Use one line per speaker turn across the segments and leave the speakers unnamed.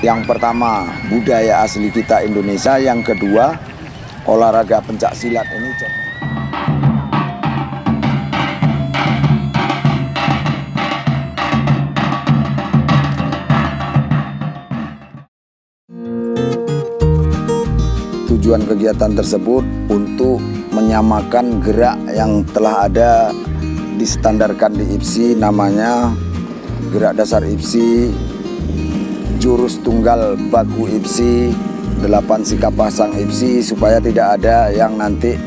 Yang pertama, budaya asli kita Indonesia. Yang kedua, olahraga pencak silat ini. Tujuan kegiatan tersebut untuk menyamakan gerak yang telah ada distandarkan di IPSI, namanya gerak dasar IPSI, jurus tunggal baku IPSI, 8 sikap pasang IPSI, supaya tidak ada yang nanti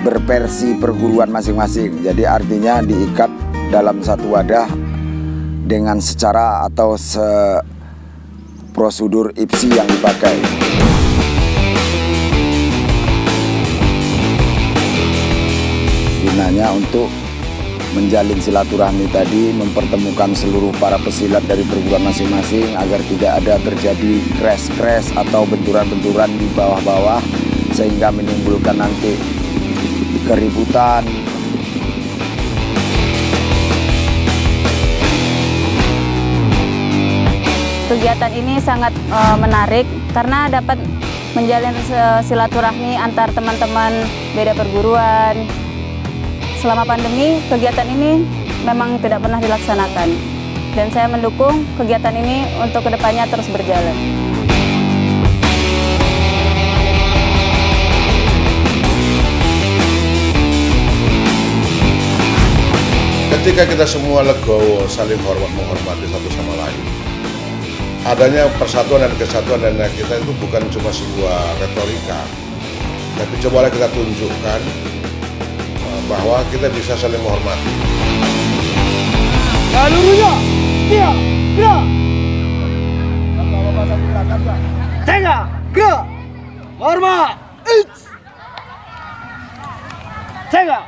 berversi perguruan masing-masing. Jadi artinya diikat dalam satu wadah dengan secara atau prosedur IPSI yang dipakai. Gunanya untuk menjalin silaturahmi tadi, mempertemukan seluruh para pesilat dari perguruan masing-masing agar tidak ada terjadi crash atau benturan-benturan di bawah-bawah sehingga menimbulkan nanti keributan.
Kegiatan ini sangat menarik karena dapat menjalin silaturahmi antar teman-teman beda perguruan. Selama pandemi, kegiatan ini memang tidak pernah dilaksanakan. Dan saya mendukung kegiatan ini untuk kedepannya terus berjalan.
Ketika kita semua legowo, saling hormat menghormati satu sama lain, adanya persatuan dan kesatuan dan kita itu bukan cuma sebuah retorika, tapi cobalah kita tunjukkan bahwa kita bisa saling menghormati.
Seluruhnya, dia, gerak. Kalau bahasa gerakan, Pak. Tengah, gerak. Hormat, tengah,